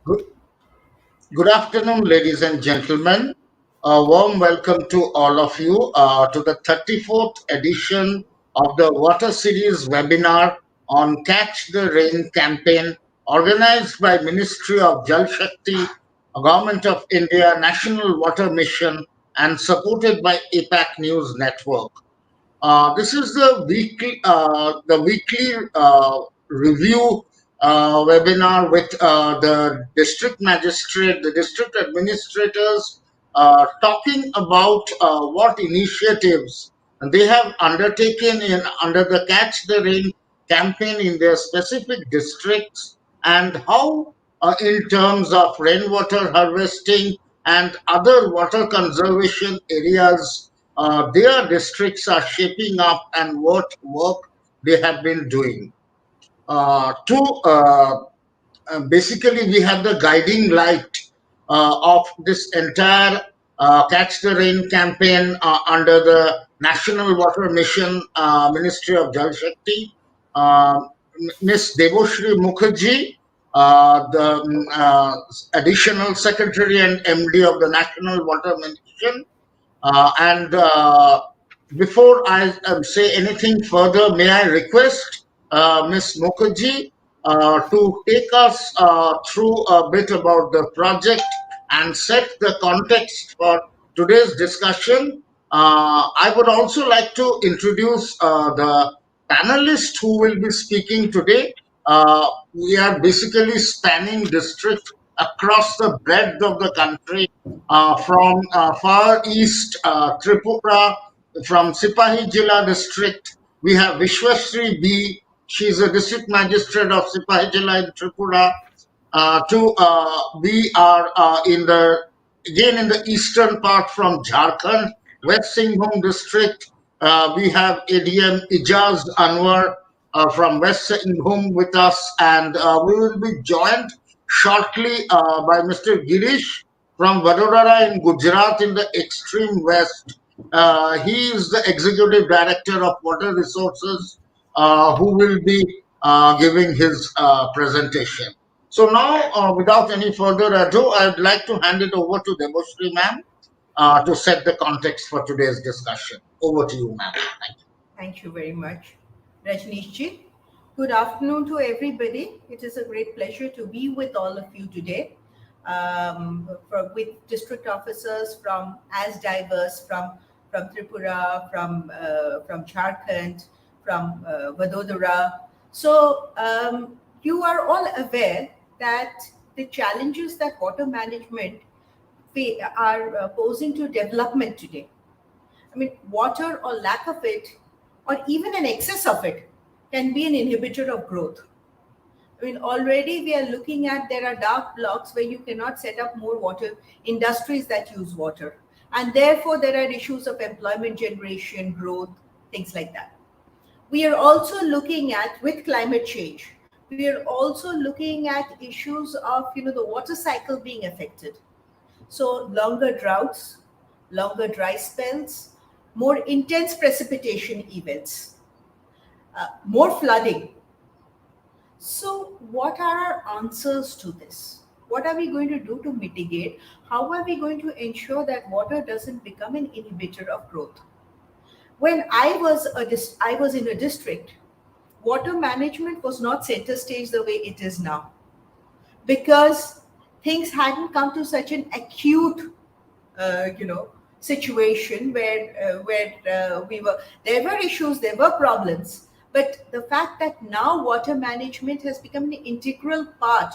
Good, good afternoon, ladies and gentlemen. A warm welcome to all of you to the 34th edition of the Water Series webinar on Catch the Rain campaign organized by Ministry of Jal Shakti, Government of India, National Water Mission and supported by APAC News Network. This is the weekly review webinar with the district magistrate, the district administrators, talking about what initiatives they have undertaken in under the Catch the Rain campaign in their specific districts, and how, in terms of rainwater harvesting and other water conservation areas, their districts are shaping up and what work they have been doing. To Basically, we have the guiding light of this entire Catch the Rain campaign under the National Water Mission, Ministry of Jal Shakti. Uh, Ms. Deboshri Mukherjee, the additional secretary and MD of the National Water Mission, and before I say anything further, may I request Ms. Mukherjee to take us through a bit about the project and set the context for today's discussion. I would also like to introduce the panelists who will be speaking today. We are basically spanning districts across the breadth of the country, from far east Tripura, from Sipahi Jilla district. We have Vishwasri B. She is a district magistrate of Sipahi Jilla in Tripura. We are again in the eastern part from Jharkhand, West Singhbhum district. We have ADM Ijaz Anwar from West Singhbhum with us, and we will be joined shortly by Mr. Girish from Vadodara in Gujarat in the extreme west. He is the executive director of Water Resources, who will be giving his presentation. So now, without any further ado, I'd like to hand it over to Deboshri ma'am to set the context for today's discussion. Over to you, ma'am. Thank you. Thank you very much, Rajneeshji. Good afternoon to everybody. It is a great pleasure to be with all of you today, with district officers from as diverse from Tripura, from Jharkhand, from Vadodara. So you are all aware that the challenges that water management are posing to development today. I mean, water or lack of it, or even an excess of it, can be an inhibitor of growth. I mean, already we are looking at there are dark blocks where you cannot set up more water industries that use water. And therefore, there are issues of employment generation, growth, things like that. We are also looking at, with climate change, we are also looking at issues of, the water cycle being affected. So longer droughts, longer dry spells, more intense precipitation events, more flooding. So what are our answers to this? What are we going to do to mitigate? How are we going to ensure that water doesn't become an inhibitor of growth? When I was in a district, water management was not center stage the way it is now, because things hadn't come to such an acute situation where there were issues, there were problems, but the fact that now water management has become an integral part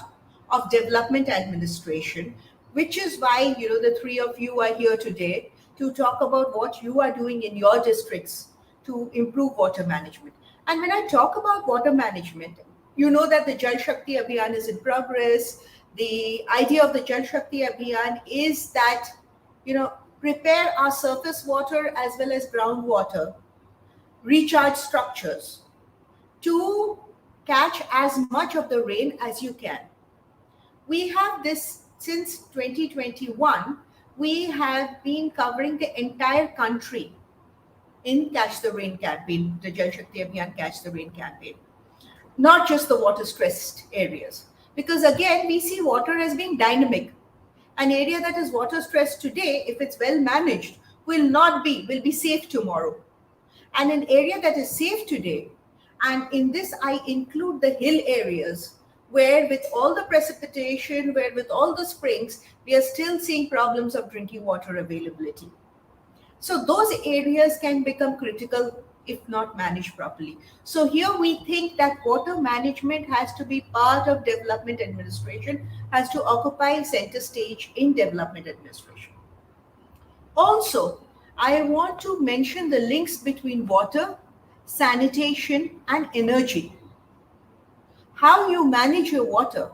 of development administration, which is why the three of you are here today to talk about what you are doing in your districts to improve water management. And when I talk about water management, you know that the Jal Shakti Abhiyan is in progress. The idea of the Jal Shakti Abhiyan is that, prepare our surface water as well as groundwater recharge structures to catch as much of the rain as you can. We have this since 2021. We have been covering the entire country in Catch the Rain campaign, the Jal Shakti Abhiyan Catch the Rain campaign, not just the water stressed areas. Because again, we see water as being dynamic. An area that is water stressed today, if it's well managed, will be safe tomorrow. And an area that is safe today, and in this I include the hill areas, where with all the precipitation, where with all the springs, we are still seeing problems of drinking water availability. So those areas can become critical if not managed properly. So here we think that water management has to be part of development administration, has to occupy center stage in development administration. Also, I want to mention the links between water, sanitation, and energy. How you manage your water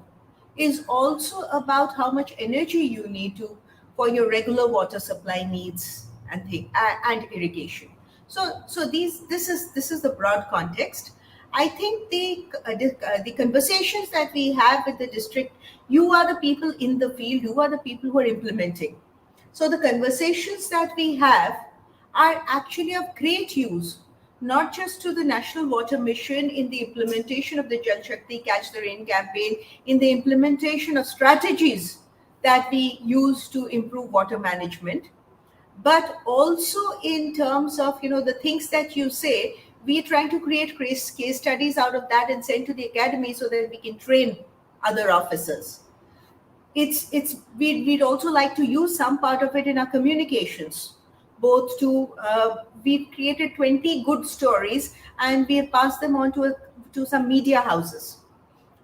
is also about how much energy you need to for your regular water supply needs and irrigation. So this is the broad context. I think the conversations that we have with the district, you are the people in the field, you are the people who are implementing. So the conversations that we have are actually of great use, not just to the National Water Mission in the implementation of the Jal Shakti Catch the Rain campaign, in the implementation of strategies that we use to improve water management, but also in terms of the things that you say. We are trying to create case studies out of that and send to the academy so that we can train other officers. We'd also like to use some part of it in our communications, both to we've created 20 good stories and we have passed them on to some media houses.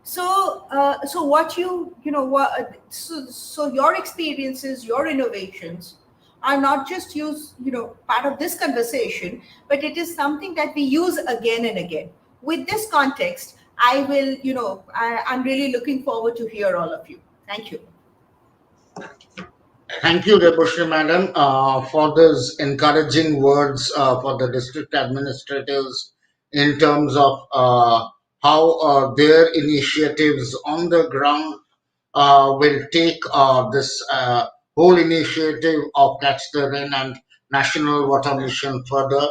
So what you know what so your experiences, your innovations are not just used part of this conversation, but it is something that we use again and again. With this context, I'm really looking forward to hear all of you. Thank you. Thank you, Debashri Madam, for those encouraging words for the district administrators in terms of how their initiatives on the ground will take this whole initiative of Catch the Rain and National Water Mission further.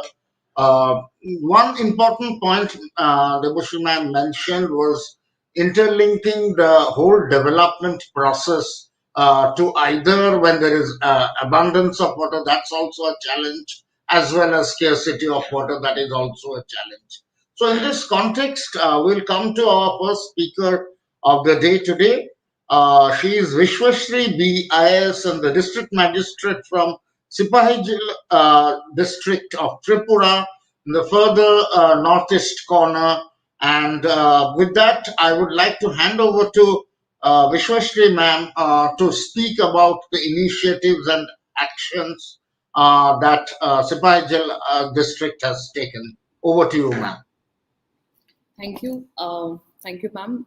One important point Debashri Ma'am mentioned was interlinking the whole development process to either when there is abundance of water, that's also a challenge, as well as scarcity of water, that is also a challenge. So, in this context, we'll come to our first speaker of the day today. She is Vishwashri B. IAS and the district magistrate from Sipahijil district of Tripura, in the further northeast corner. And with that, I would like to hand over to Vishwashri ma'am to speak about the initiatives and actions that Sipahijil district has taken. Over to you, ma'am. Thank you. Thank you, ma'am.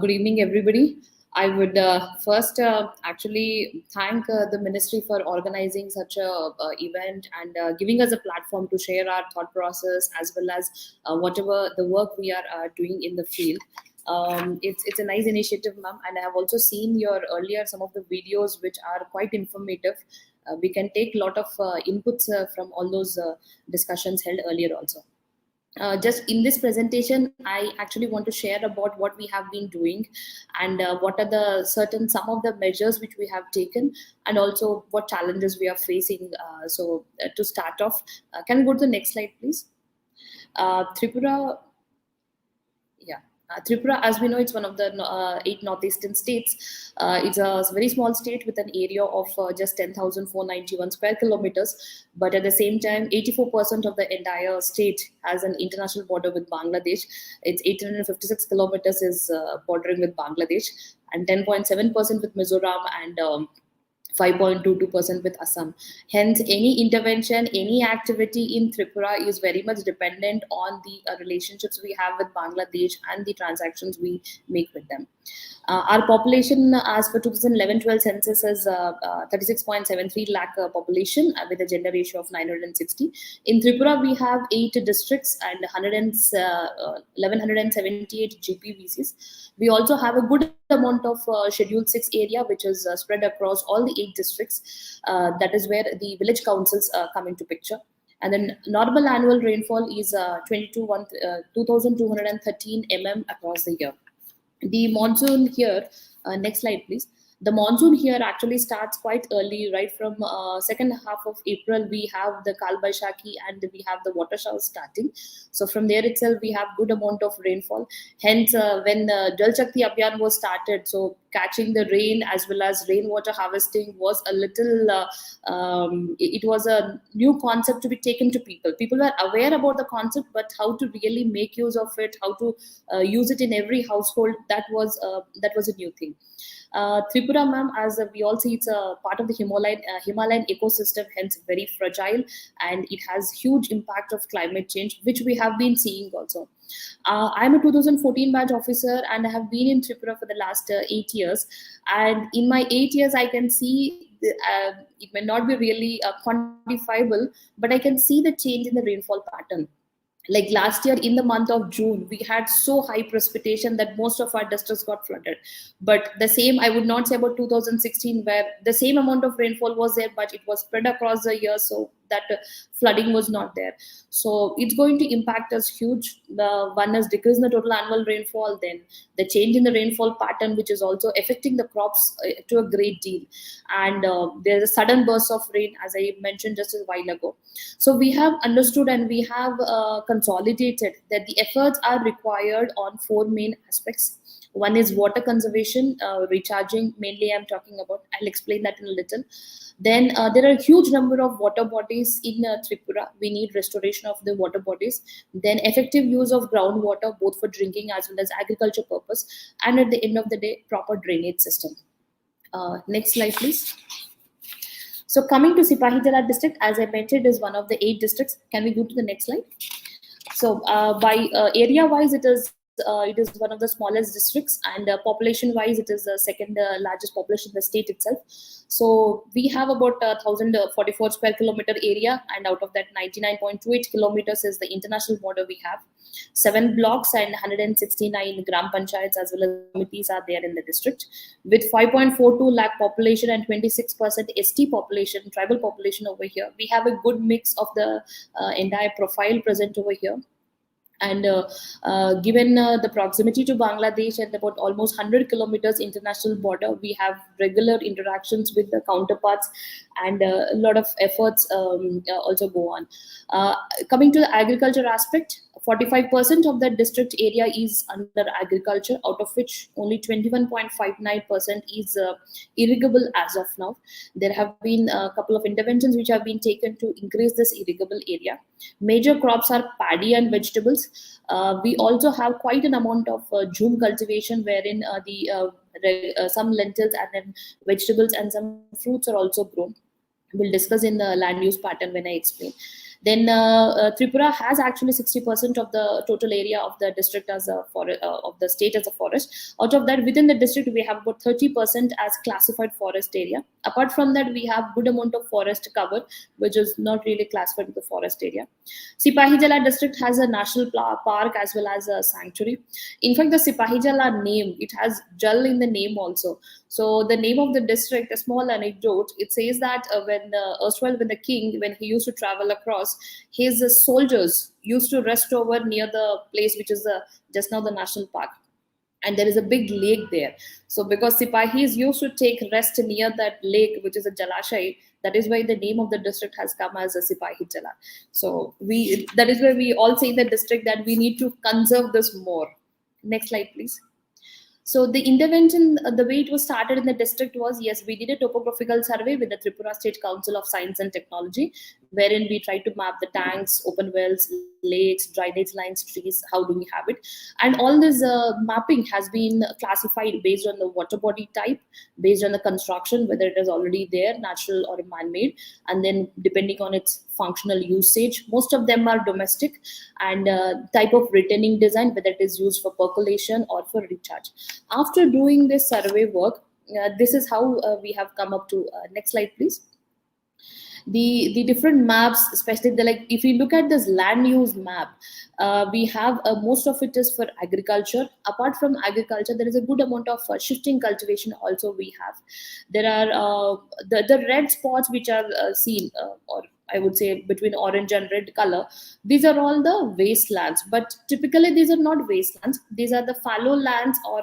Good evening, everybody. I would first actually thank the ministry for organizing such a event and giving us a platform to share our thought process as well as whatever the work we are doing in the field. It's a nice initiative, ma'am, and I have also seen your earlier some of the videos which are quite informative. We can take a lot of inputs from all those discussions held earlier also. Just in this presentation, I actually want to share about what we have been doing and what are the some of the measures which we have taken and also what challenges we are facing. To start off, can we go to the next slide, please? Tripura. Yeah. Tripura, as we know, it's one of the 8 northeastern states. It's a very small state with an area of just 10,491 square kilometers. But at the same time, 84% of the entire state has an international border with Bangladesh. It's 856 kilometers is bordering with Bangladesh, and 10.7% with Mizoram, and 5.22% with Assam. Hence, any intervention, any activity in Tripura is very much dependent on the relationships we have with Bangladesh and the transactions we make with them. Our population, as per 2011-12 census, is 36.73 lakh population with a gender ratio of 960. In Tripura, we have 8 districts and 1178 GPVCs. We also have a good amount of Schedule 6 area, which is spread across all the 8 districts. That is where the village councils come into picture. And then normal annual rainfall is 2,213 mm across the year. The monsoon here, next slide please. The monsoon here actually starts quite early, right from second half of April. We have the Kal Baishakhi and we have the water showers starting. So from there itself we have good amount of rainfall. Hence when Jal Shakti Abhiyan was started, so catching the rain as well as rainwater harvesting was a little it was a new concept to be taken to people. People were aware about the concept, but how to really make use of it, how to use it in every household, that was a new thing. Tripura, ma'am, as we all see, it's a part of the Himalayan ecosystem, hence very fragile, and it has huge impact of climate change, which we have been seeing also. I'm a 2014 batch officer, and I have been in Tripura for the last 8 years. And in my 8 years, I can see it may not be really quantifiable, but I can see the change in the rainfall pattern. Like last year in the month of June, we had so high precipitation that most of our districts got flooded. But the same I would not say about 2016, where the same amount of rainfall was there, but it was spread across the year, so that flooding was not there. So it's going to impact us huge. The one is decrease in the total annual rainfall, then the change in the rainfall pattern, which is also affecting the crops to a great deal. And there's a sudden burst of rain, as I mentioned just a while ago. So we have understood and we have consolidated that the efforts are required on four main aspects. One is water conservation, recharging, mainly I'm talking about. I'll explain that in a little. Then there are a huge number of water bodies in Tripura. We need restoration of the water bodies. Then effective use of groundwater, both for drinking as well as agriculture purpose. And at the end of the day, proper drainage system. Next slide, please. So coming to Sipahi Jala district, as I mentioned, is one of the 8 districts. Can we go to the next slide? So by area wise, it is one of the smallest districts, and population wise, it is the second largest population in the state itself. So we have about 1044 square kilometer area, and out of that 99.28 kilometers is the international border we have. 7 blocks and 169 gram panchayats as well as committees are there in the district. With 5.42 lakh population and 26% ST population, tribal population over here, we have a good mix of the entire profile present over here. And given the proximity to Bangladesh and about almost 100 kilometers international border, we have regular interactions with the counterparts, and a lot of efforts also go on. Coming to the agriculture aspect, 45% of the district area is under agriculture, out of which only 21.59% is irrigable as of now. There have been a couple of interventions which have been taken to increase this irrigable area. Major crops are paddy and vegetables. We also have quite an amount of jhum cultivation, wherein some lentils and then vegetables and some fruits are also grown. We'll discuss in the land use pattern when I explain. Then Tripura has actually 60% of the total area of the district as a of the state as a forest. Out of that, within the district, we have about 30% as classified forest area. Apart from that, we have good amount of forest cover, which is not really classified as the forest area. Sipahi Jala district has a national park as well as a sanctuary. In fact, the Sipahi Jala name, it has Jal in the name also. So the name of the district, a small anecdote, it says that when the king, when he used to travel across, his soldiers used to rest over near the place which is just now the national park, and there is a big lake there. So because Sipahis used to take rest near that lake, which is a Jalashai, that is why the name of the district has come as a Sipahi Jala. So that is why we all say in the district that we need to conserve this more. Next slide, please. So the intervention, the way it was started in the district was, yes, we did a topographical survey with the Tripura State Council of Science and Technology, wherein we tried to map the tanks, open wells, lakes, drainage lines, trees, how do we have it. And all this mapping has been classified based on the water body type, based on the construction, whether it is already there, natural or man-made, and then depending on its functional usage. Most of them are domestic, and type of retaining design, whether it is used for percolation or for recharge. After doing this survey work, this is how we have come up to next slide, please. The different maps, especially if you look at this land use map, we have most of it is for agriculture. Apart from agriculture, there is a good amount of shifting cultivation also we have. There are the red spots which are seen, or I would say between orange and red color, these are all the wastelands. But typically, these are not wastelands. These are the fallow lands, or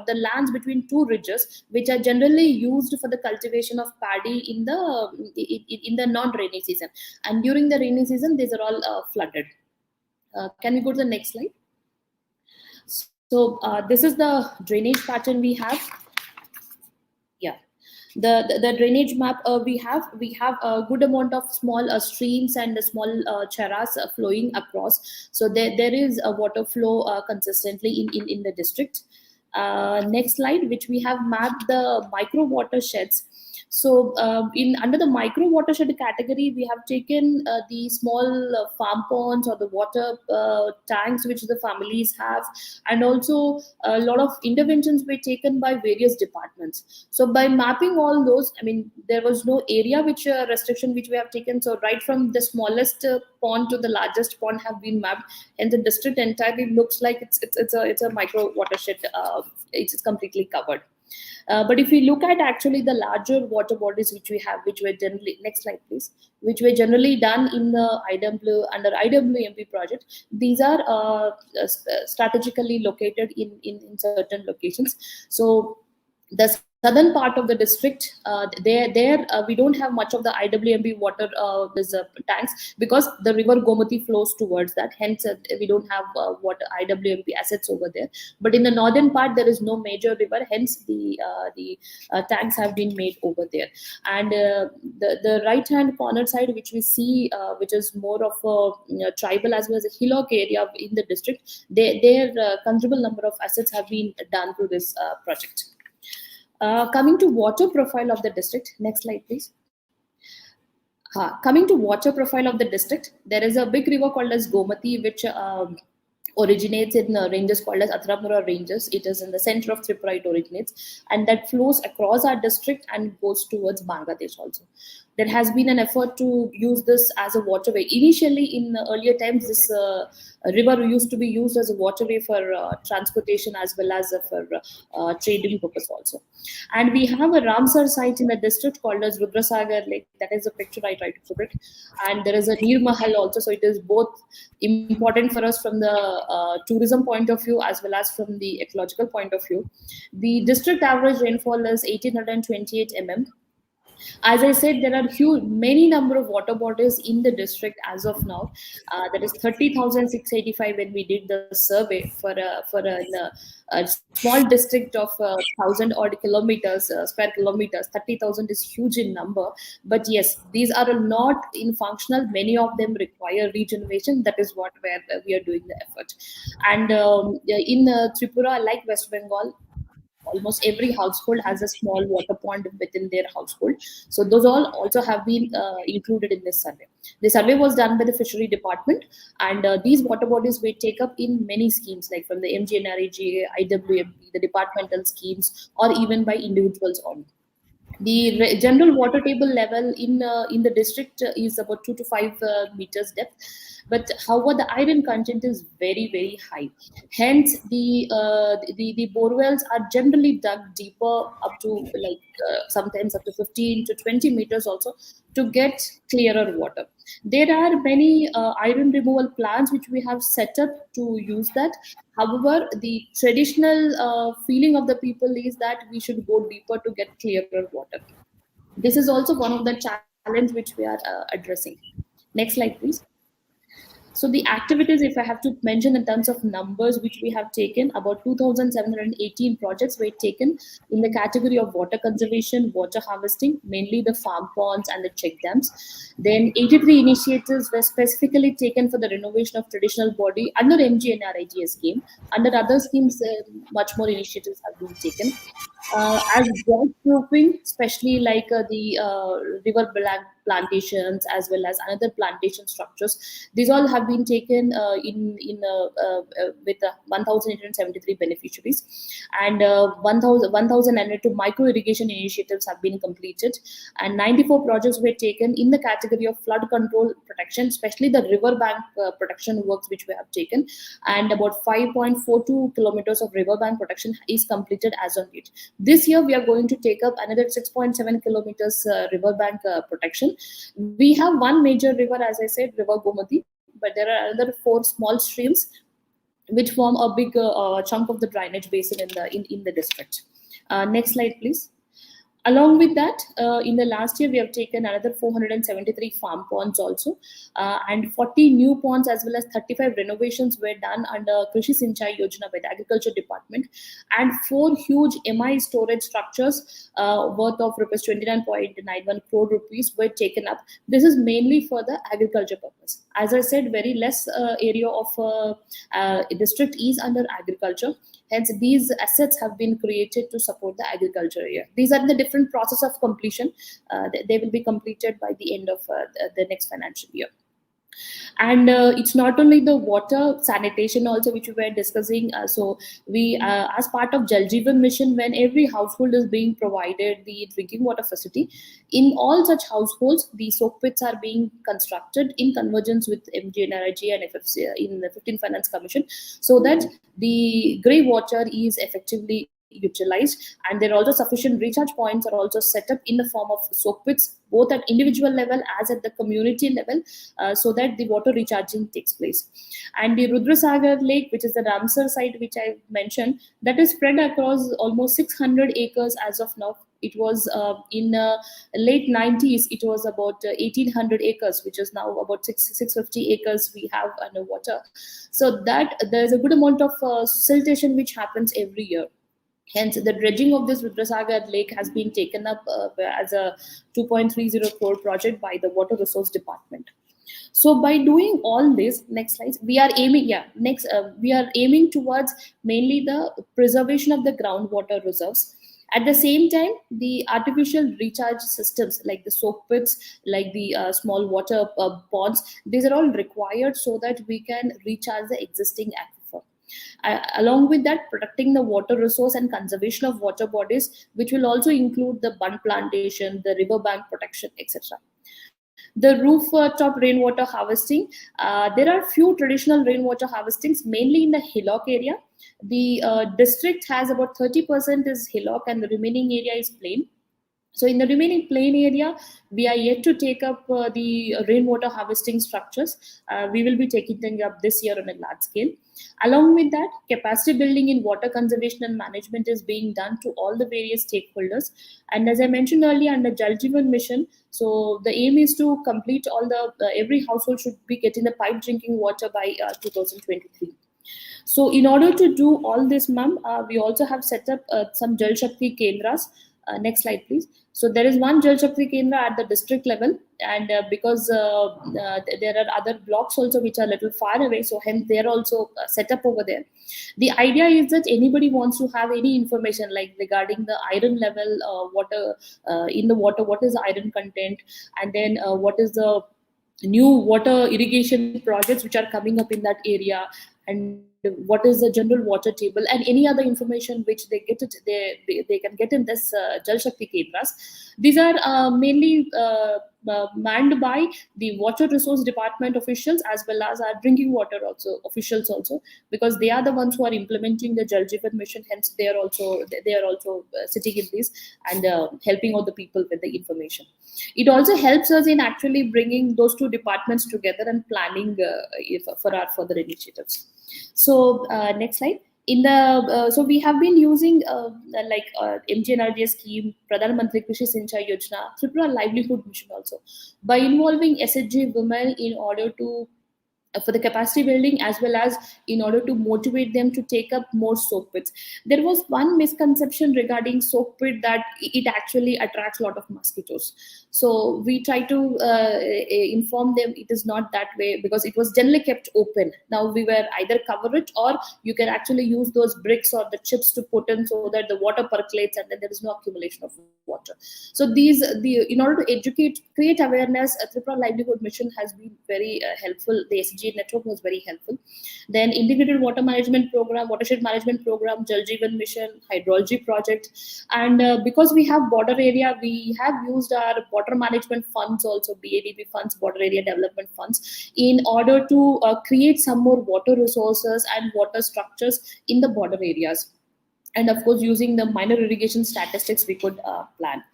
the lands between two ridges, which are generally used for the cultivation of paddy in the non-rainy season. And during the rainy season, these are all flooded. Can we go to the next slide? So this is the drainage pattern we have. Yeah, the drainage map we have a good amount of small streams and small charas flowing across. So there is a water flow consistently in the district. Next slide, which we have mapped the micro watersheds. So in under the micro watershed category, we have taken the small farm ponds or the water tanks which the families have, and also a lot of interventions were taken by various departments. So by mapping all those, I mean, there was no area which restriction which we have taken. So right from the smallest pond to the largest pond have been mapped, and the district entirely looks like it's a micro watershed. It's completely covered. But if we look at actually the larger water bodies which we have, which were generally, next slide please, which were generally done in the under IWMP project, these are strategically located in certain locations. So the southern part of the district, there we don't have much of the IWMP water tanks, because the river Gomati flows towards that. Hence, we don't have water IWMP assets over there. But in the northern part, there is no major river. Hence, the tanks have been made over there. And the right hand corner side, which we see, which is more of a tribal as well as a hillock area in the district, there considerable number of assets have been done through this project. Coming to water profile of the district, next slide please. Coming to water profile of the district, there is a big river called as Gomati, which originates in ranges called as Athiramura ranges. It is in the center of Tripura, it originates, and that flows across our district and goes towards Bangladesh also. There has been an effort to use this as a waterway. Initially, in earlier times, this river used to be used as a waterway for transportation as well as for trading purpose also. And we have a Ramsar site in the district called as Rudrasagar Lake. That is the picture I tried to put it. And there is a Neer Mahal also. So it is both important for us from the tourism point of view as well as from the ecological point of view. The district average rainfall is 1828 mm. As I said, there are many number of water bodies in the district as of now. That is 30,685 when we did the survey for a small district of 1,000 odd kilometers, square kilometers. 30,000 is huge in number. But yes, these are not in functional. Many of them require regeneration. That is where we are doing the effort. And in Tripura, like West Bengal, almost every household has a small water pond within their household. So those all also have been included in this survey. The survey was done by the fishery department, and these water bodies will take up in many schemes, like from the MGNREGA, IWMP, the departmental schemes, or even by individuals only. The general water table level in the district is about 2 to 5 meters depth, but however the iron content is very high. Hence, the borewells are generally dug deeper, up to sometimes up to 15 to 20 meters also, to get clearer water. There are many iron removal plants which we have set up to use that. However, the traditional feeling of the people is that we should go deeper to get clearer water. This is also one of the challenges which we are addressing. Next slide, please. So the activities, if I have to mention in terms of numbers, which we have taken, about 2,718 projects were taken in the category of water conservation, water harvesting, mainly the farm ponds and the check dams. Then 83 initiatives were specifically taken for the renovation of traditional body under MGNREGA scheme. Under other schemes, much more initiatives have been taken. As drought proofing, especially like the river plantations as well as another plantation structures, these all have been taken with 1,873 beneficiaries, and 1,002 micro irrigation initiatives have been completed, and 94 projects were taken in the category of flood control protection, especially the river bank protection works which we have taken, and about 5.42 kilometers of river bank protection is completed as on date. This year, we are going to take up another 6.7 kilometers riverbank protection. We have one major river, as I said, River Gomati, but there are another 4 small streams which form a big chunk of the drainage basin in the district. Next slide, please. Along with that, in the last year, we have taken another 473 farm ponds also, and 40 new ponds as well as 35 renovations were done under Krishi Sinchai Yojana by the Agriculture Department, and 4 huge MI storage structures worth of rupees 29.91 crore rupees were taken up. This is mainly for the agriculture purpose. As I said, very less area of district is under agriculture. Hence, these assets have been created to support the agriculture area. These are the different process of completion. They will be completed by the end of the next financial year. And it's not only the water sanitation also which we were discussing. So we, as part of Jal Jeevan mission, when every household is being provided the drinking water facility, in all such households, the soak pits are being constructed in convergence with MGNRIG and FFC in the 15 Finance Commission, so that the grey water is effectively utilized, and there are also sufficient recharge points are also set up in the form of soak pits, both at individual level as at the community level, so that the water recharging takes place. And the Rudrasagar Lake, which is the Ramsar site which I mentioned, that is spread across almost 600 acres as of now. It was in late 90s, it was about 1800 acres, which is now about 650 acres we have underwater. So that there is a good amount of siltation which happens every year. Hence, the dredging of this Rudrasagar Lake has been taken up as a 2.30 crore project by the Water Resource Department. So, by doing all this, next slide, we are aiming. We are aiming towards mainly the preservation of the groundwater reserves. At the same time, the artificial recharge systems like the soak pits, like the small water ponds, these are all required so that we can recharge the existing aquifer. Along with that, protecting the water resource and conservation of water bodies, which will also include the bund plantation, the riverbank protection, etc. The rooftop rainwater harvesting. There are few traditional rainwater harvestings, mainly in the hillock area. The district has about 30% is hillock and the remaining area is plain. So in the remaining plain area, we are yet to take up the rainwater harvesting structures. We will be taking them up this year on a large scale. Along with that, capacity building in water conservation and management is being done to all the various stakeholders. And as I mentioned earlier, under Jal Jeevan mission, so the aim is to complete all the, every household should be getting the pipe drinking water by 2023. So in order to do all this, ma'am, we also have set up some Jal Shakti Kendras. Next slide, please. So there is one Jal Shakti Kendra at the district level, and because there are other blocks also which are a little far away, so hence they are also set up over there. The idea is that anybody wants to have any information like regarding the iron level, water in the water, what is the iron content, and then what is the new water irrigation projects which are coming up in that area, and what is the general water table, and any other information which they get it, they can get in this Jal Shakti Kendras. These are mainly manned by the Water Resource Department officials as well as our drinking water also officials also, because they are the ones who are implementing the Jal Jeevan mission. Hence, they are also sitting in this and helping out the people with the information. It also helps us in actually bringing those two departments together and planning for our further initiatives. So next slide. In the so we have been using MGNRDS scheme, Pradhan Mantri Krishi Sinchai Yojana, Tripura Livelihood Mission also, by involving SHG women in order to for the capacity building as well as in order to motivate them to take up more soak pits. There was one misconception regarding soak pit that it actually attracts a lot of mosquitoes. So we try to inform them it is not that way, because it was generally kept open. Now we were either cover it or you can actually use those bricks or the chips to put in so that the water percolates and then there is no accumulation of water. So in order to educate, create awareness, Tripura Livelihood Mission has been very helpful. The SG network was very helpful. Then integrated water management program, watershed management program, Jal Jeevan mission, hydrology project, and because we have border area, we have used our water management funds also, BADB funds, border area development funds, in order to create some more water resources and water structures in the border areas. and of course using the minor irrigation statistics we could plan.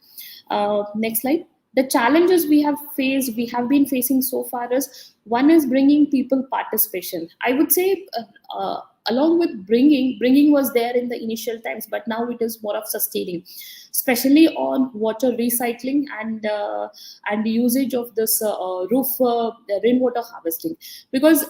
Next slide. The challenges we have been facing so far is, one is bringing people participation. I would say along with bringing was there in the initial times, but now it is more of sustaining, especially on water recycling and the usage of this rainwater harvesting, because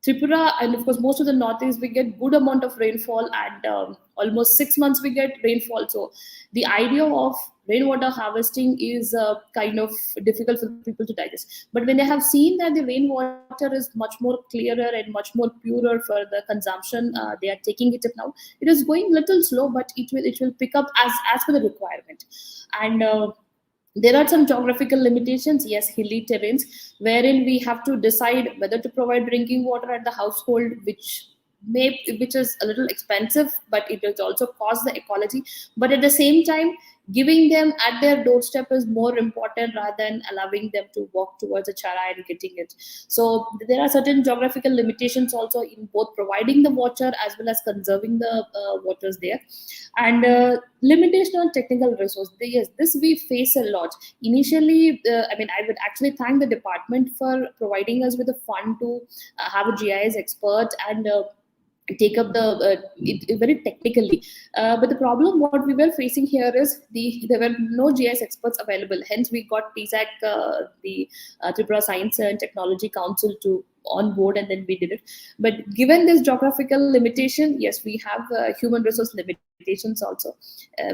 Tripura and of course most of the northeast we get good amount of rainfall, and almost 6 months we get rainfall. So the idea of rainwater harvesting is kind of difficult for people to digest. But when they have seen that the rainwater is much more clearer and much more purer for the consumption, they are taking it up now. It is going little slow, but it will pick up as per the requirement. And there are some geographical limitations, yes, hilly terrains, wherein we have to decide whether to provide drinking water at the household, which is a little expensive, but it will also cost the ecology. But at the same time, giving them at their doorstep is more important rather than allowing them to walk towards a chara and getting it. So there are certain geographical limitations also in both providing the water as well as conserving the waters there. And limitation on technical resource, yes, this we face a lot initially. I would actually thank the department for providing us with a fund to have a GIS expert and take up the it very technically, but the problem what we were facing here is there were no GIS experts available. Hence we got TSAC, the Tripura Science and Technology Council, to on board, and then we did it. But given this geographical limitation, yes, we have human resource limitations also.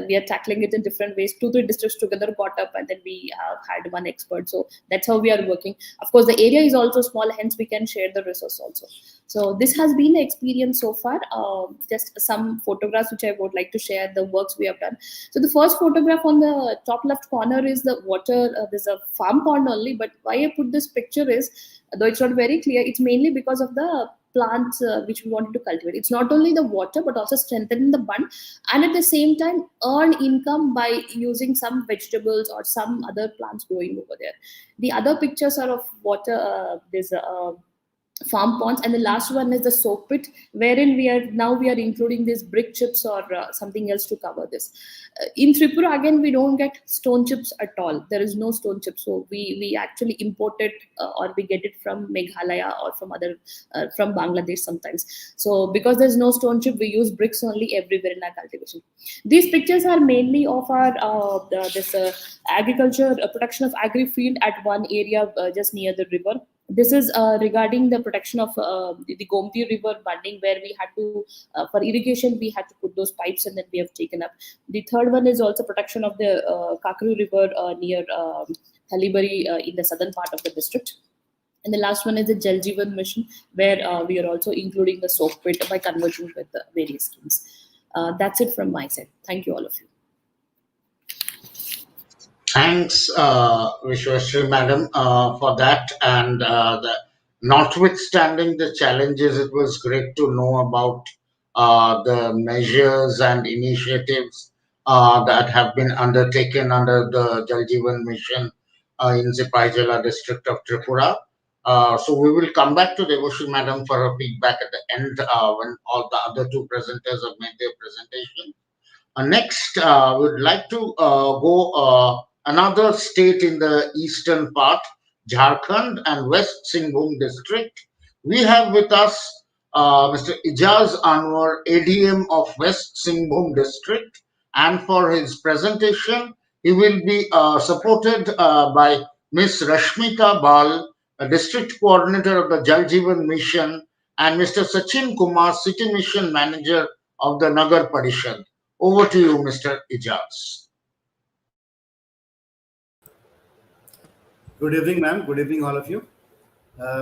We are tackling it in different ways. 2-3 districts together got up, and then we had one expert. So that's how we are working. Of course, the area is also small, hence we can share the resource also. So this has been the experience so far. Just some photographs which I would like to share, the works we have done. So the first photograph on the top left corner is the water. There's a farm pond only, but why I put this picture is, though it's not very clear, it's mainly because of the plants which we wanted to cultivate. It's not only the water, but also strengthening the bund, and at the same time earn income by using some vegetables or some other plants growing over there. The other pictures are of water. There's farm ponds, and the last one is the soak pit, wherein we are including these brick chips or something else to cover this. In Tripura again, we don't get stone chips at all. There is no stone chips, so we actually import it or we get it from Meghalaya or from Bangladesh sometimes. So because there's no stone chip, we use bricks only everywhere in our cultivation. These pictures are mainly of our agriculture production of agri field at one area just near the river. This is regarding the protection of the Gomti River bunding, where we had to, for irrigation, we had to put those pipes, and then we have taken up. The third one is also protection of the Kakru River near Thalibari in the southern part of the district. And the last one is the Jal Jeevan Mission, where we are also including the soak pit by conversion with the various schemes. That's it from my side. Thank you, all of you. Thanks, Vishwashree Madam, for that. And notwithstanding the challenges, it was great to know about the measures and initiatives that have been undertaken under the Jal Jeevan Mission in Sipahi district of Tripura. So we will come back to Devashree Madam for a feedback at the end when all the other two presenters have made their presentation. Next, we'd like to go another state in the eastern part, Jharkhand and West Singhbhum district. We have with us Mr. Ijaz Anwar, ADM of West Singhbhum district, and for his presentation, he will be supported by Ms. Rashmika Bal, a district coordinator of the Jal Jeevan Mission, and Mr. Sachin Kumar, city mission manager of the Nagar Parishad. Over to you, Mr. Ijaz. Good evening, ma'am. Good evening, all of you.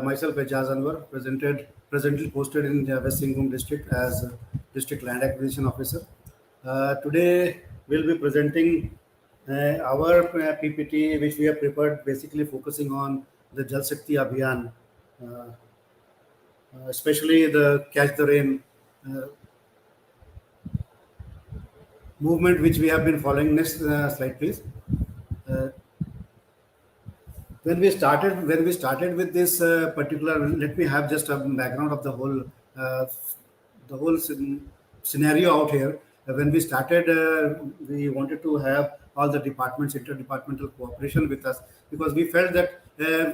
Myself, Ijaz Anwar, presently posted in the West Singhbhum district as District Land Acquisition Officer. Today, we'll be presenting our PPT, which we have prepared, basically focusing on the Jal Shakti Abhiyan, especially the Catch the Rain movement, which we have been following. Next slide, please. When we started with this particular, let me have just a background of the whole scenario out here. when we started, we wanted to have all the departments interdepartmental cooperation with us, because we felt that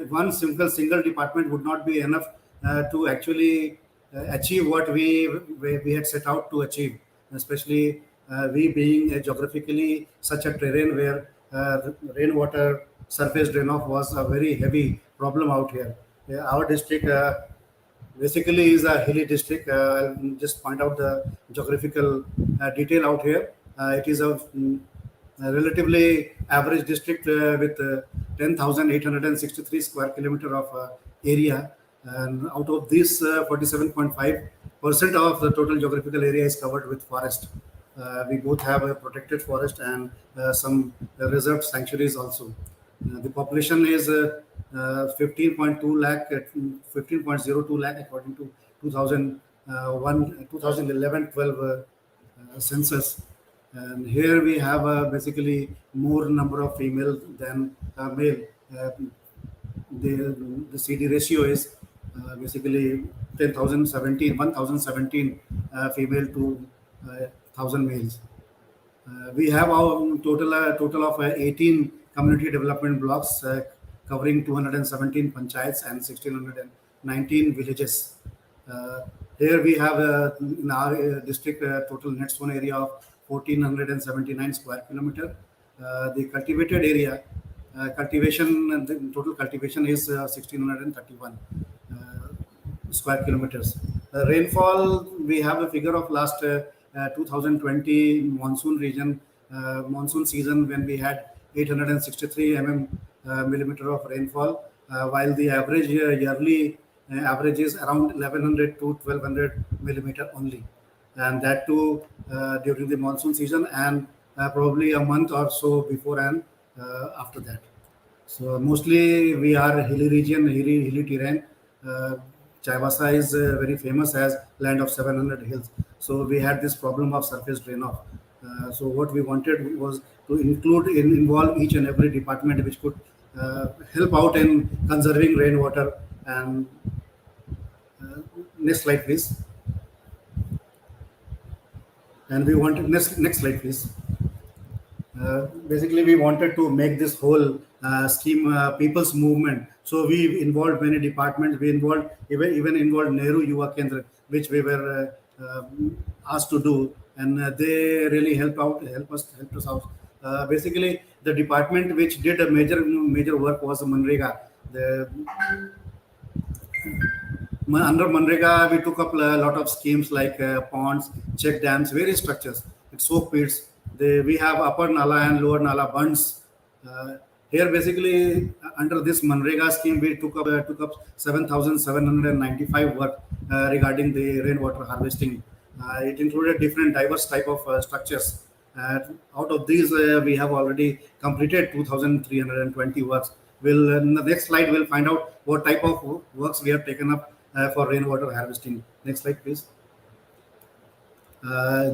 one single department would not be enough to actually achieve what we had set out to achieve, especially we being geographically such a terrain where rainwater surface runoff was a very heavy problem out here. Our district basically is a hilly district. I'll just point out the geographical detail out here. It is a relatively average district with 10,863 square kilometer of area, and out of this, 47.5% of the total geographical area is covered with forest. We both have a protected forest and some reserved sanctuaries also. The population is 15.2 lakh, 15.02 lakh according to 2011-12 census. And here we have basically more number of female than male. The CD ratio is basically 1,017 female to 1,000 males. We have our total of 18 community development blocks covering 217 panchayats and 1,619 villages. Here we have in our district total net sown area of 1,479 square kilometer. The cultivated area, the total cultivation is 1,631 square kilometers. Rainfall, we have a figure of last 2020 monsoon season, when we had 863 millimeter of rainfall, while the average yearly average is around 1,100 to 1,200 millimeter only, and that too during the monsoon season, and probably a month or so before and after that. So mostly we are hilly region, hilly terrain. Chaibasa is very famous as land of 700 hills. So we had this problem of surface runoff. So what we wanted was to involve each and every department which could help out in conserving rainwater. And next slide, please. And we wanted next slide, please. Basically, we wanted to make this whole scheme people's movement. So we involved many departments. We involved even involved Nehru Yuva Kendra, which we were asked to do, and they really helped us out. Basically, the department which did a major work was Manrega. Under Manrega, we took up a lot of schemes like ponds, check dams, various structures, like soak pits. We have upper Nala and lower Nala bunds. Here, basically, under this Manrega scheme, we took up 7,795 work regarding the rainwater harvesting. It included different diverse type of structures. Out of these, we have already completed 2,320 works. In the next slide, we'll find out what type of works we have taken up for rainwater harvesting. Next slide, please.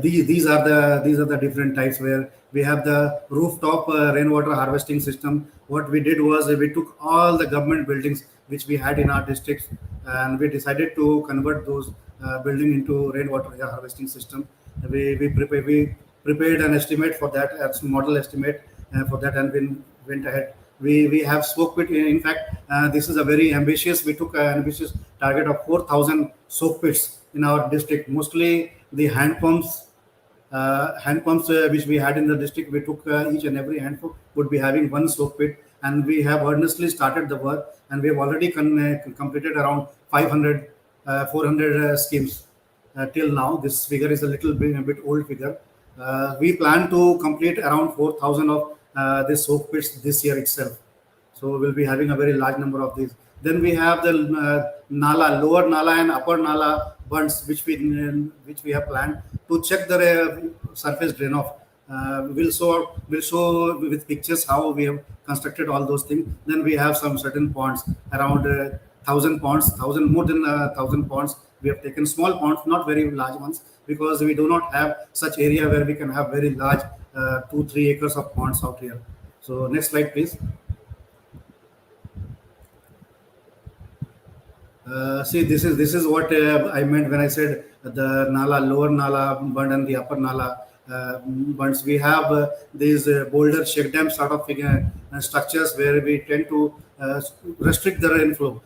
These are the different types, where we have the rooftop rainwater harvesting system. What we did was we took all the government buildings which we had in our districts, and we decided to convert those building into rainwater harvesting system. We prepared an estimate for that, as model estimate for that, and we went ahead. We have soak pit. In fact, this is a very ambitious. We took an ambitious target of 4,000 soak pits in our district. Mostly the hand pumps which we had in the district. We took each and every hand pump would be having one soak pit, and we have earnestly started the work, and we have already completed around 400 schemes till now. This figure is a bit old figure. We plan to complete around 4,000 of these soak pits this year itself. So we'll be having a very large number of these. Then we have the lower Nala and upper Nala bunds, which we have planned to check the surface runoff. We'll show with pictures how we have constructed all those things. Then we have some certain ponds, around 1,000 ponds, more than 1,000 ponds. We have taken small ponds, not very large ones, because we do not have such area where we can have very large 2-3 acres of ponds out here. So next slide, please. See, this is what I meant when I said the Nala, lower Nala bund and the upper Nala. Once we have these boulder check dam sort of structures where we tend to restrict the rainflow.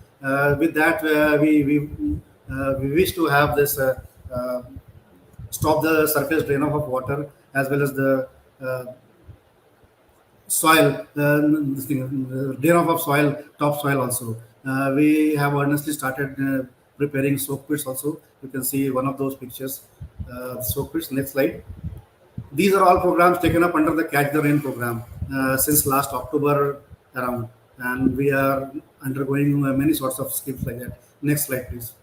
With that, we wish to have this uh, stop the surface drain of water as well as the soil, this thing, drain off of soil, topsoil also. We have honestly started preparing soak pits also. You can see one of those pictures, soak pits. Next slide. These are all programs taken up under the Catch the Rain program since last October around, and we are undergoing many sorts of schemes like that. Next slide, please.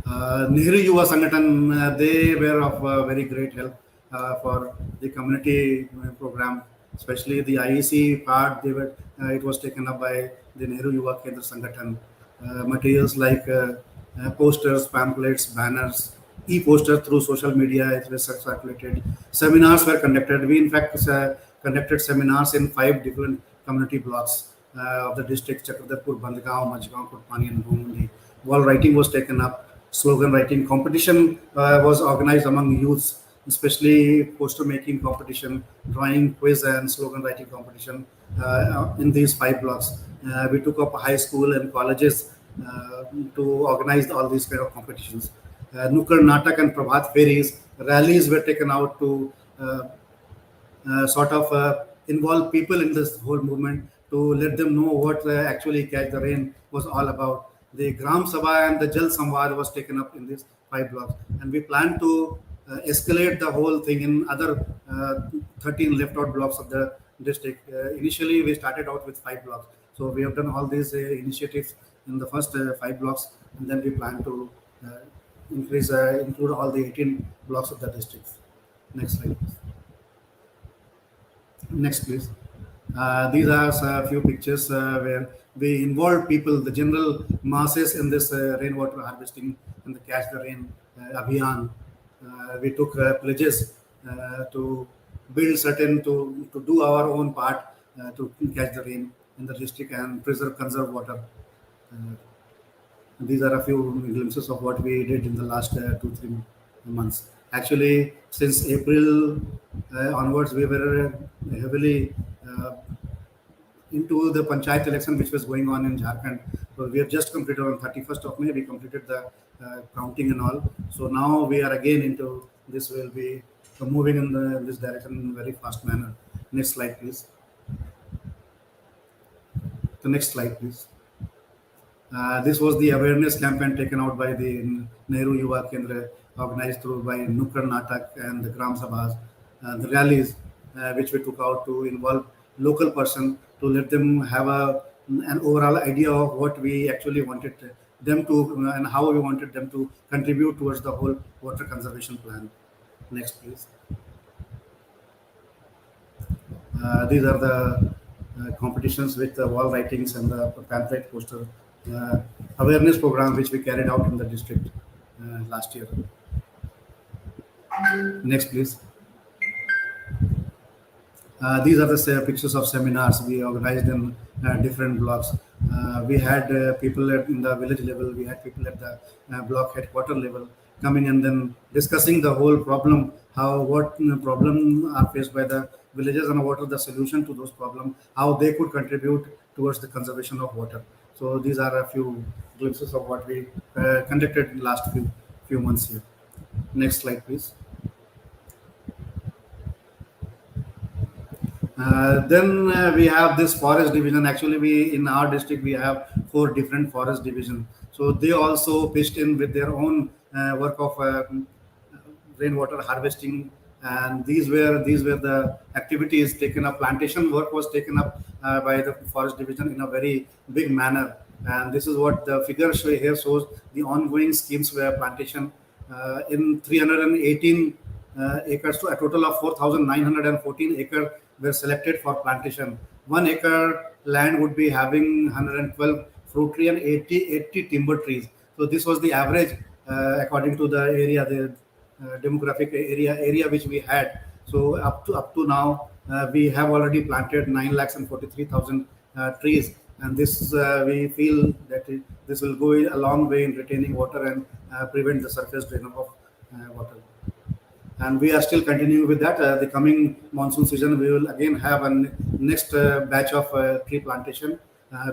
Nehru Yuva Sangathan, they were of very great help for the community program, especially the IEC part. It was taken up by the Nehru Yuva Kendra Sangathan. Materials like posters, pamphlets, banners, e-posters through social media, it was circulated. Seminars were conducted. We in fact conducted seminars in 5 different community blocks of the district: Chakradarpur, Bandgaon, Majgaon, Kutpani, and Bhumundi. Wall writing was taken up. Slogan writing competition was organized among youths, especially poster making competition, drawing quiz, and slogan writing competition in these 5 blocks. We took up high school and colleges to organize all these kind of competitions. Nukkad Natak and Prabhat Fairies rallies were taken out to sort of involve people in this whole movement, to let them know what actually Catch the Rain was all about. The Gram Sabha and the Jal Samvad was taken up in these 5 blocks, and we plan to escalate the whole thing in other 13 left out blocks of the district. Initially, we started out with 5 blocks, so we have done all these initiatives in the first 5 blocks, and then we plan to include all the 18 blocks of the district. Next slide, please. Next, please. These are a few pictures where we involve people, the general masses, in this rainwater harvesting and the Catch the Rain Abhiyan. We took pledges to build to do our own part to catch the rain in the district and conserve water. These are a few glimpses of what we did in the last 2-3 months. Actually, since April onwards, we were heavily into the panchayat election which was going on in Jharkhand. So we have just completed on 31st of May, we completed the counting and all. So now we are again into this, will be moving in this direction in a very fast manner. Next slide, please. The next slide, please. This was the awareness campaign taken out by the Nehru Yuva Kendra, organized through by Nukkad Natak and the Gram Sabhas, the rallies which we took out to involve local person, to let them have an overall idea of what we actually wanted them to and how we wanted them to contribute towards the whole water conservation plan. Next, please. These are the competitions with the wall writings and the pamphlet poster awareness program which we carried out in the district last year. Next, please. These are the pictures of seminars we organized in different blocks. We had people in the village level, we had people at the block headquarter level coming and then discussing the whole problem, what problem are faced by the villages and what are the solution to those problems, how they could contribute towards the conservation of water. So these are a few glimpses of what we conducted in the last few months here. Next slide, please. Then we have this forest division. Actually, we in our district we have 4 different forest divisions. So they also pitched in with their own work of rainwater harvesting, and these were the activities taken up. Plantation work was taken up by the forest division in a very big manner, and this is what the figure here shows. The ongoing schemes were plantation in 318 acres to a total of 4,914 acres were selected for plantation. 1 acre land would be having 112 fruit tree and 80 timber trees. So this was the average according to the area, the demographic area which we had. So up to now, we have already planted 9,43,000 trees, and this we feel that this will go a long way in retaining water and prevent the surface drain of water. And we are still continuing with that. The coming monsoon season, we will again have a next batch of tree plantation.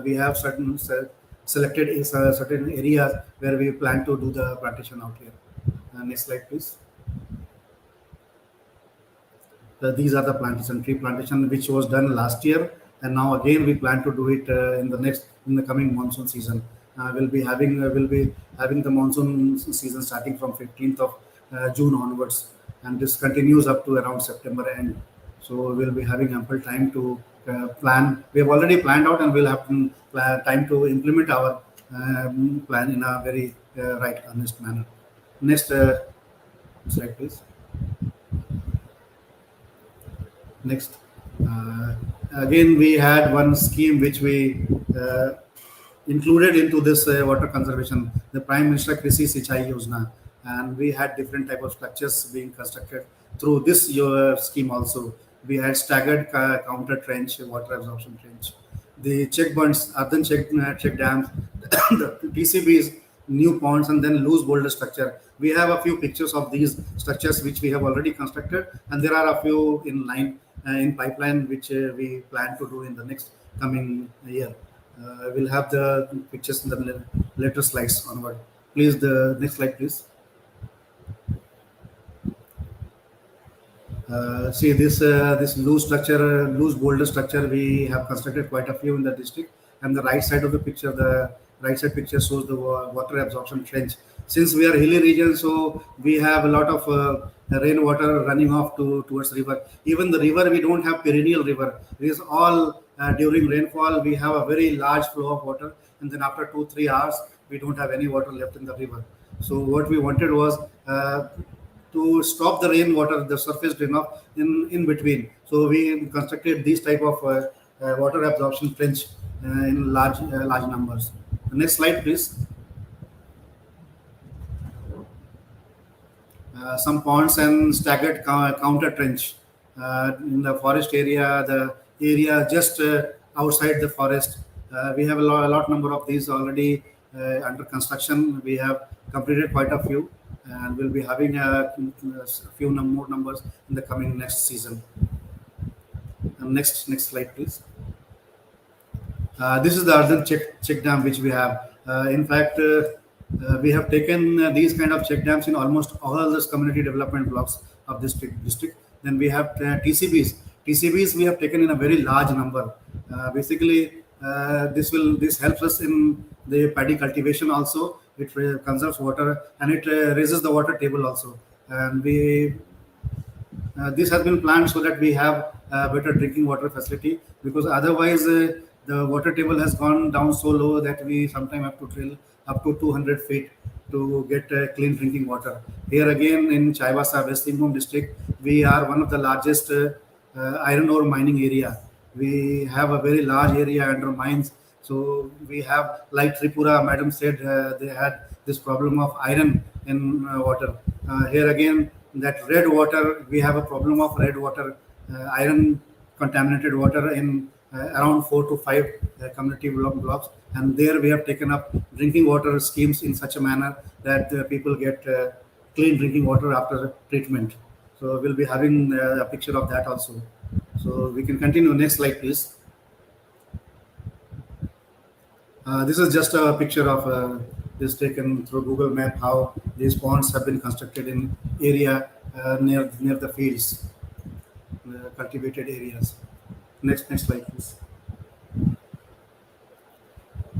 We have selected certain areas where we plan to do the plantation out here. Next slide, please. These are the plantation, tree plantation, which was done last year, and now again we plan to do it in the coming monsoon season. We'll be having the monsoon season starting from 15th of June onwards, and this continues up to around September end. So we'll be having ample time to plan. We have already planned out, and we'll have time to implement our plan in a very right, honest manner. Next slide, please. Next. Again, we had one scheme which we included into this water conservation, the Prime Minister Krishi Sinchai Yojana, and we had different type of structures being constructed through this scheme also. We had staggered counter trench, water absorption trench, the check bunds, earthen check dams, the TCBs, new ponds, and then loose boulder structure. We have a few pictures of these structures which we have already constructed, and there are a few in line in pipeline which we plan to do in the next coming year. We'll have the pictures in the later slides onward. Please, the next slide, please. See this loose boulder structure. We have constructed quite a few in the district, and the right side of the picture, the right side picture shows the water absorption trench. Since we are hilly region, so we have a lot of rainwater running off towards river. Even the river, we don't have perennial river. It is all during rainfall. We have a very large flow of water, and then after 2-3 hours, we don't have any water left in the river. So what we wanted was to stop the rainwater, the surface runoff in between. So we constructed these type of water absorption trench in large numbers. Next slide, please. Some ponds and staggered counter trench in the forest area, the area just outside the forest. We have a lot number of these already under construction. We have completed quite a few, and we'll be having a few more numbers in the coming next season. Next slide, please. This is the earthen check dam which we have. In fact, we have taken these kind of check dams in almost all the community development blocks of district. Then we have TCBs. TCBs we have taken in a very large number. Basically, this helps us in the paddy cultivation also. It conserves water, and it raises the water table also. And this has been planned so that we have better drinking water facility, because otherwise the water table has gone down so low that we sometimes have to drill up to 200 feet to get clean drinking water. Here again in Chaibasa, West Singhbhum district, we are one of the largest iron ore mining area. We have a very large area under mines. So we have, like Tripura, madam said, they had this problem of iron in water. Here again, that red water, we have a problem of red water, iron contaminated water in around 4 to 5 community blocks, and there we have taken up drinking water schemes in such a manner that people get clean drinking water after treatment. So we'll be having a picture of that also. So we can continue. Next slide, please. This is just a picture of this taken through Google Map, how these ponds have been constructed in area near the fields, cultivated areas. Next slide, please.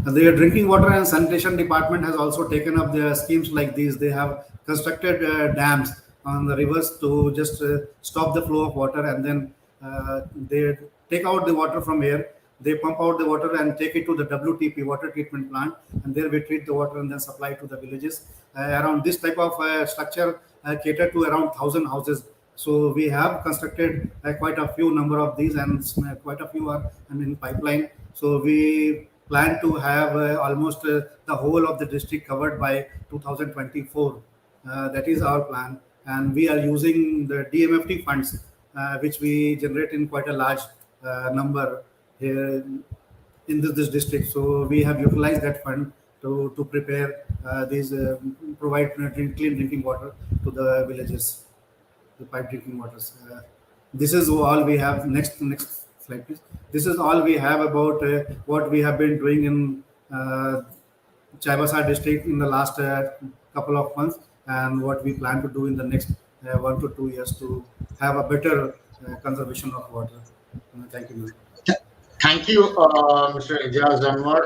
The drinking water and sanitation department has also taken up their schemes like these. They have constructed dams on the rivers to just stop the flow of water, and then they take out the water from here. They pump out the water and take it to the WTP, water treatment plant, and there we treat the water and then supply to the villages. Around this type of structure cater to around 1,000 houses. So we have constructed quite a few number of these, and quite a few are in pipeline. So we plan to have almost the whole of the district covered by 2024. That is our plan, and we are using the DMFT funds, which we generate in quite a large number here in this district. So we have utilized that fund to prepare these provide clean drinking water to the villages, the pipe drinking waters. This is all we have. Next slide, please. This is all we have about what we have been doing in Chaibasa district in the last couple of months, and what we plan to do in the next 1 to 2 years to have a better conservation of water. Thank you, ma'am. Thank you, Mr. Ijaz Anwar,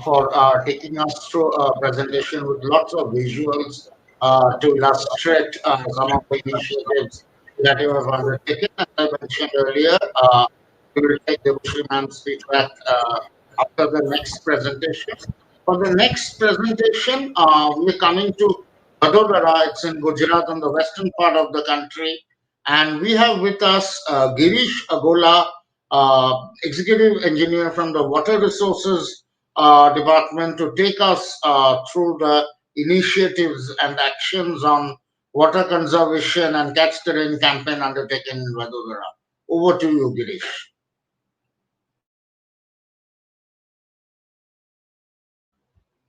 for taking us through a presentation with lots of visuals to illustrate some of the initiatives that you have undertaken. As I mentioned earlier, we will take the Ma'am's feedback after the next presentation. For the next presentation, we're coming to Vadodara. It's in Gujarat, on the western part of the country. And we have with us Girish Agola, executive engineer from the Water Resources Department, to take us through the initiatives and actions on water conservation and catch the rain campaign undertaken in Vadodara. Over to you, Girish.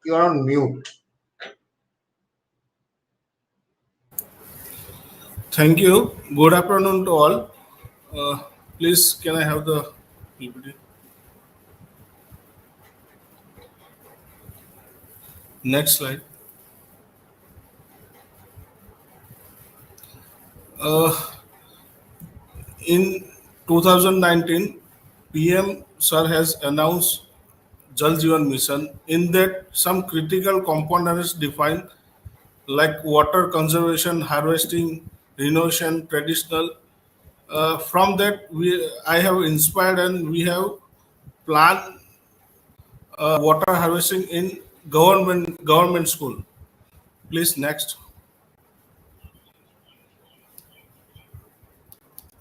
You're on mute. Thank you. Good afternoon to all. Please, can I have the PPT? Next slide. In 2019, PM Sir has announced Jal Jeevan Mission. In that, some critical components defined like water conservation, harvesting, renovation, traditional. From that, I have inspired and we have planned water harvesting in government school. Please, next.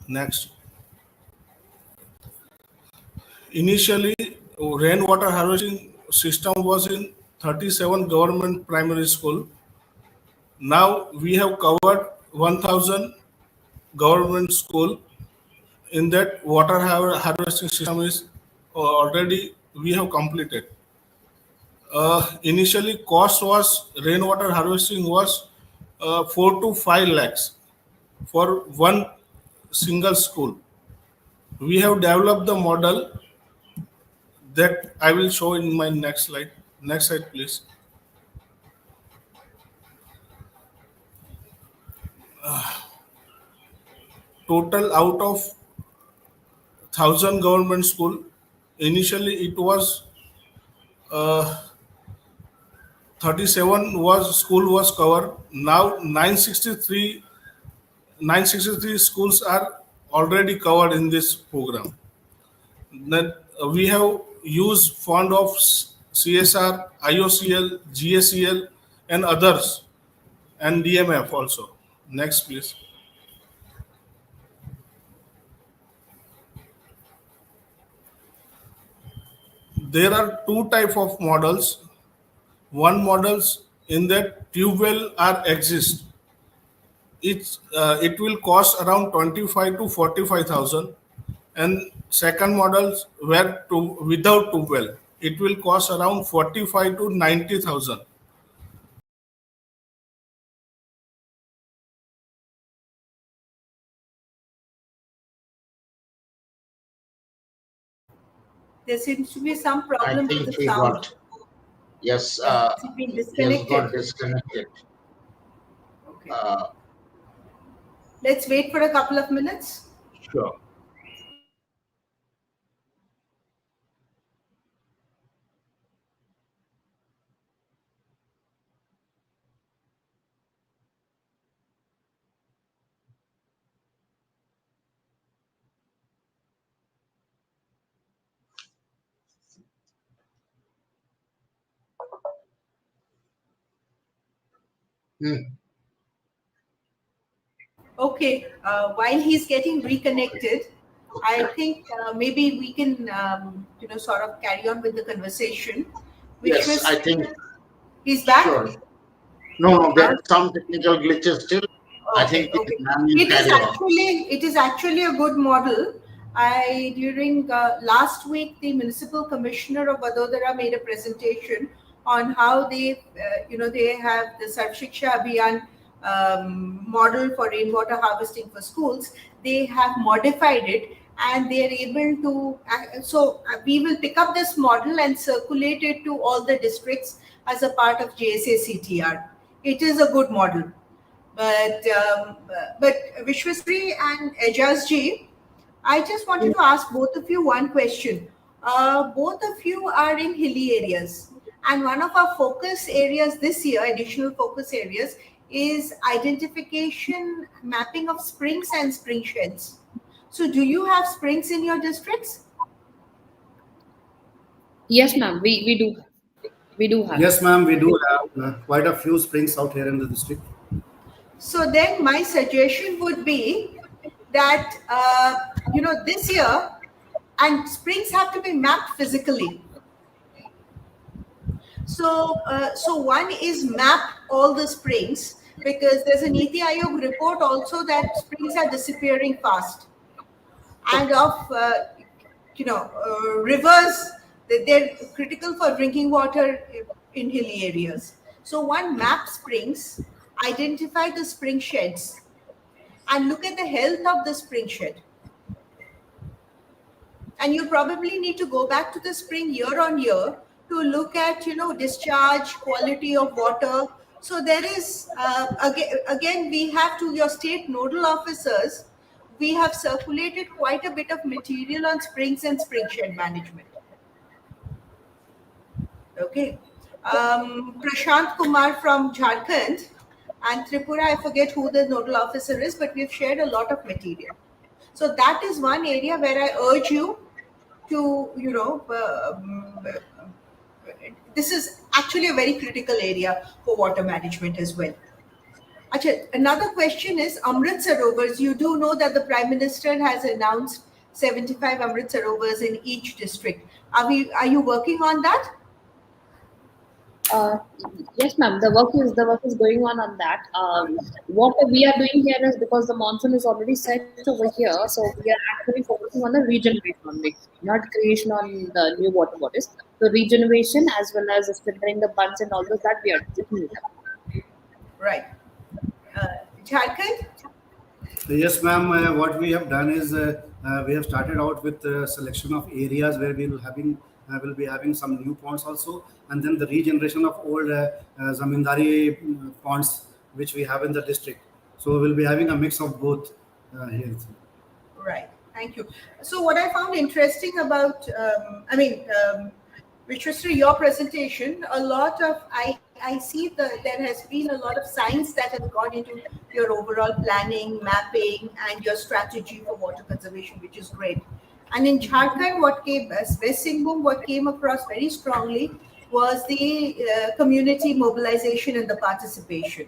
Next. Initially, rainwater harvesting system was in 37 government primary school. Now we have covered 1,000 government school. In that, water harvesting system is already we have completed. Initially, cost was rainwater harvesting was 4 to 5 lakhs for one single school. We have developed the model that I will show in my next slide. Next slide, please. Total out of 1,000 government school, initially it was 37 school was covered. Now 963 schools are already covered in this program. Then we have used fund of CSR, IOCL, GACL, and others, and DMF also. Next, please. There are two type of models. One models in that tube well are exist. It will cost around 25 to 45,000, and second models where without tube well, it will cost around 45 to 90,000. There seems to be some problem with the he sound. got, yes, Has it been he has disconnected? got disconnected. Okay. Let's wait for a couple of minutes. Sure. Okay, while he's getting reconnected, I think maybe we can, sort of carry on with the conversation. Yes, I think he's back. Sure. No, there are some technical glitches still. Okay, I think okay. It is actually a good model. During last week, the Municipal Commissioner of Vadodara made a presentation on how they have the Sarv Shiksha Abhiyan model for rainwater harvesting for schools. They have modified it, and they are able to. We will pick up this model and circulate it to all the districts as a part of JSA CTR. It is a good model, but Vishwasri and Ejaz ji, I just wanted to ask both of you one question. Both of you are in hilly areas, and one of our focus areas this year, additional focus areas, is identification mapping of springs and spring sheds. So, do you have springs in your districts? Yes, ma'am. We do have. We do have. Yes, ma'am, we do have quite a few springs out here in the district. So then my suggestion would be that, this year, and springs have to be mapped physically. So one is map all the springs, because there's a Niti Aayog report also that springs are disappearing fast. And of, rivers, they're critical for drinking water in hilly areas. So one map springs, identify the spring sheds, and look at the health of the spring shed. And you probably need to go back to the spring year on year to look at, discharge, quality of water. So there is, again, we have to your state nodal officers, we have circulated quite a bit of material on springs and spring shed management. Okay. Prashant Kumar from Jharkhand and Tripura, I forget who the nodal officer is, but we've shared a lot of material. So that is one area where I urge you to, this is actually a very critical area for water management as well. Achha, another question is Amrit Sarovars. You do know that the Prime Minister has announced 75 Amrit Sarovars in each district. Are you working on that? Yes, ma'am. The work is going on that. What we are doing here is, because the monsoon is already set over here, so we are actually focusing on the regeneration only, not creation on the new water bodies. So regeneration as well as filtering the bunds and all those, that we are doing. Right. Jharkhand? Yes, ma'am. What we have done is we have started out with the selection of areas where we will be having some new ponds also, and then the regeneration of old zamindari ponds which we have in the district. So we will be having a mix of both here. Right. Thank you. So what I found interesting about, Vishwasri, your presentation, a lot of, I see that there has been a lot of science that has gone into your overall planning, mapping, and your strategy for water conservation, which is great. And in Jharkhand, West Singhbhum, what came across very strongly was the community mobilization and the participation.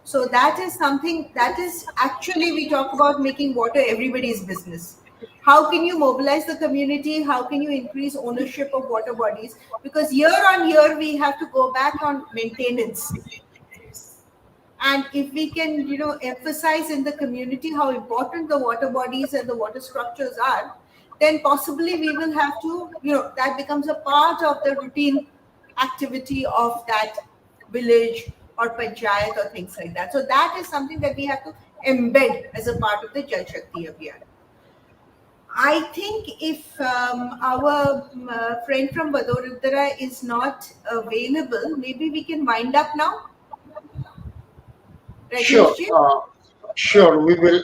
So that is something that is actually, we talk about making water everybody's business. How can you mobilize the community? How can you increase ownership of water bodies? Because year on year, we have to go back on maintenance. And if we can, emphasize in the community how important the water bodies and the water structures are, then possibly we will have to, that becomes a part of the routine activity of that village or panchayat or things like that. So that is something that we have to embed as a part of the Jal Shakti Abhiyan. I think if our friend from Vadodara is not available, maybe we can wind up now. Sure. Rajneesh ji? Sure. We will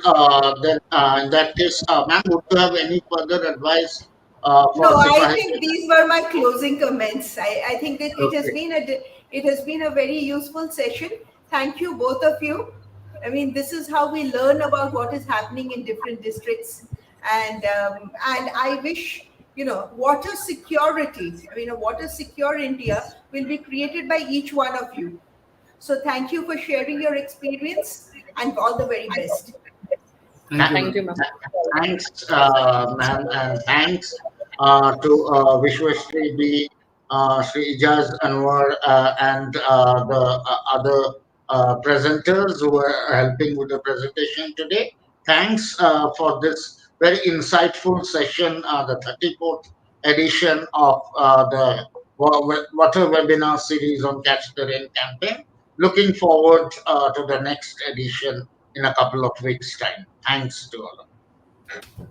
then. In that case, ma'am, would you have any further advice for No, I Sipahi? think these were my closing comments. I think that Okay. it has been a very useful session. Thank you, both of you. I mean, this is how we learn about what is happening in different districts, and I wish, water security. I mean, a water secure India will be created by each one of you. So thank you for sharing your experience, and all the very best. Thank you, ma'am. Thanks, ma'am, and thanks to Vishwasri B, Sri Ijaz Anwar, and the other presenters who are helping with the presentation today. Thanks for this very insightful session, the 34th edition of the water webinar series on Catch the Rain campaign. Looking forward to the next edition in a couple of weeks' time. Thanks to all of you.